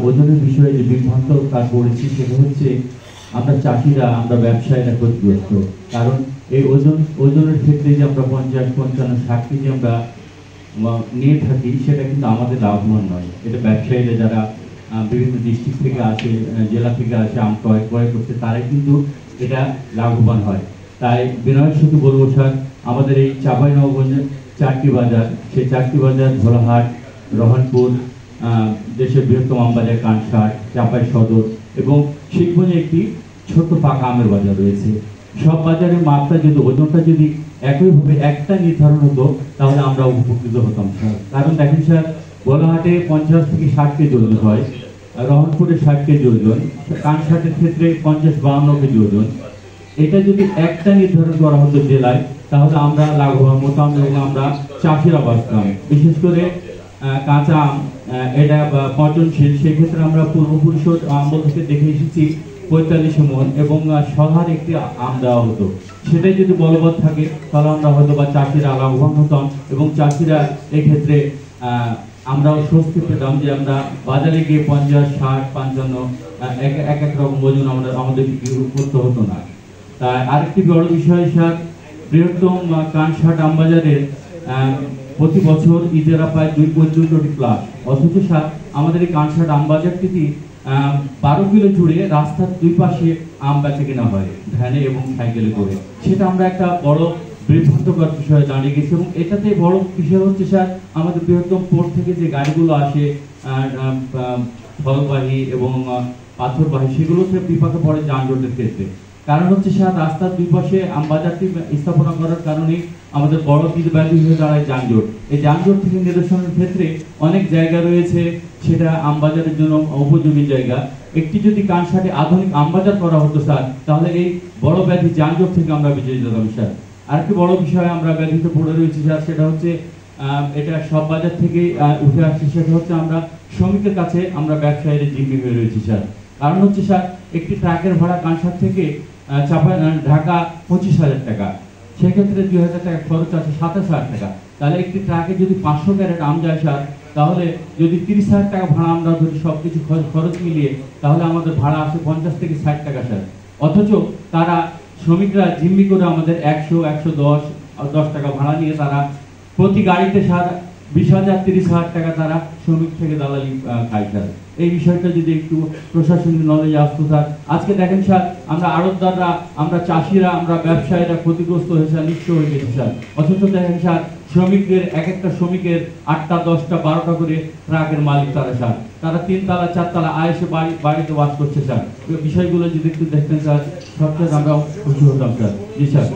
ওজনের বিষয়ে যে বিভ্রান্ত কাজ করেছি সেটা হচ্ছে আমরা চাষিরা, আমরা ব্যবসায়ীরা ক্ষতিগ্রস্ত। কারণ এই ওজনের ক্ষেত্রে যে আমরা 50, 55, 60 কেজি আমরা নিয়ে থাকি, সেটা কিন্তু আমাদের লাভবান নয়। এটা ব্যবসায়ীরা যারা বিভিন্ন ডিস্ট্রিক্ট থেকে আসে, জেলা থেকে আসে আম ক্রয় করতে, তারাই কিন্তু এটা লাভবান হয়। তাই বিনয়ের সাথে বলবো স্যার, আমাদের এই চাঁপাইনবাবগঞ্জের 4টি বাজার, সেই 4টি বাজার ভোলাহাট, রহনপুর, দেশের বৃহত্তম আম বাজার কানসাট, চাঁপাই সদর এবং শিবগঞ্জে একটি ছোট্ট পাকা আমের বাজার রয়েছে। সব বাজারের মাত্রা যদি, ওজনটা যদি একইভাবে একটা নির্ধারণ হতো, তাহলে আমরা উপকৃত হতাম স্যার। কারণ দেখেন স্যার, ভোলাহাটে 50 থেকে 60 কেজি ওজন হয়, রহনপুরে 60 কেজি ওজন, কানসাটের ক্ষেত্রে 50-52 কেজি ওজন। এটা যদি একটা নির্ধারণ করা হতো জেলায়, তাহলে আমরা লাভবান হতাম এবং আমরা চাষিরা বাঁচতাম। বিশেষ করে কাঁচা আম, এটা পচনশীল, সেক্ষেত্রে আমরা পূর্বপুরুষের আমল থেকে দেখে এসেছি 45 মণ এবং সহার একটি আম দেওয়া হতো। সেটাই যদি বলবৎ থাকে, তাহলে আমরা হয়তো বা চাষিরা লাভবান হতাম এবং চাষিরা এক্ষেত্রে আমরাও স্বস্তি পেতাম যে আমরা বাজারে গিয়ে 50, 60, 55 এক রকম ওজন আমাদের করতে হতো না। তাই আরেকটি বড় বিষয় স্যার, বৃহত্তম কানসাট আমবাজারের প্রতি বছর ইজারা প্রায় 2 কোটি প্লাস, অথচ স্যার আমাদের এই কানসাট আমবাজারটি 12 কিলো জুড়ে রাস্তার দুই পাশে আম বেচা কেনা হয় ভ্যানে এবং সাইকেলে করে। সেটা আমরা একটা বড় বিভ্রান্তকর বিষয়ে দাঁড়িয়ে গেছি। এবং এটাতে বড় বিষয় হচ্ছে স্যার, আমাদের বৃহত্তম পোর্ট থেকে যে গাড়িগুলো আসে ফলবাহী এবং পাথরবাহী, সেগুলোতে বিপাকে পড়ে যানজটের ক্ষেত্রে। কারণ হচ্ছে স্যার, রাস্তার দুই পাশে আমবাজারটি স্থাপনা করার কারণে আমাদের বড় কিছু ব্যাধি হয়ে দাঁড়ায় যানজট। এই যানজট থেকে নিরসনের ক্ষেত্রে অনেক জায়গা রয়েছে, সেটা আমবাজারের জন্য উপযোগী জায়গা। একটি যদি কানসাটে আধুনিক আমবাজার করা হতো স্যার, তাহলে এই বড় ব্যাধি যানজট থেকে আমরা বেঁচে যেতাম স্যার। আরেকটি বড় বিষয় আমরা ব্যাধিতে পড়ে রয়েছি স্যার, সেটা হচ্ছে এটা সব বাজার থেকে উঠে আসছে, সেটা হচ্ছে আমরা শ্রমিকের কাছে আমরা ব্যবসায়ীরা জিম্মি হয়ে রয়েছি স্যার। কারণ হচ্ছে স্যার, একটি ট্রাকের ভাড়া কানসাট থেকে ঢাকা 25,000 টাকা, সেক্ষেত্রে 2,000 টাকা খরচ আছে, 27,000 টাকা। তাহলে একটি ট্রাকে যদি 500 ক্যারেট আম যায় স্যার, তাহলে যদি 30,000 টাকা ভাড়া আমরা ধরি সব কিছু খরচ মিলিয়ে, তাহলে আমাদের ভাড়া আসে 50 থেকে 60 টাকা স্যার। অথচ তারা শ্রমিকরা জিম্মি করে আমাদের 100, 110 টাকা ভাড়া নিয়ে তারা প্রতি গাড়িতে স্যার 20,000, 30,000 টাকা তারা শ্রমিক থেকে দালালি খায় স্যার। এই বিষয়টা যদি একটু প্রশাসনিক নলেজে আসতো স্যার। আজকে দেখেন স্যার, আমরা আড়তদাররা, আমরা চাষিরা, আমরা ব্যবসায়ীরা ক্ষতিগ্রস্ত হয়ে স্যার, নিঃস্ব হয়ে গেছি স্যার। অথচ দেখেন স্যার, শ্রমিকদের একটা শ্রমিকের 8টা, 10টা, 12টা করে ট্রাকের মালিক তারা স্যার। তারা 3 তলা 4 তলা আয়েসে বাড়িতে বাস করছে স্যার। বিষয়গুলো যদি একটু দেখতেন স্যার, সবচেয়ে আমরা খুশি হতাম স্যার। জি স্যার।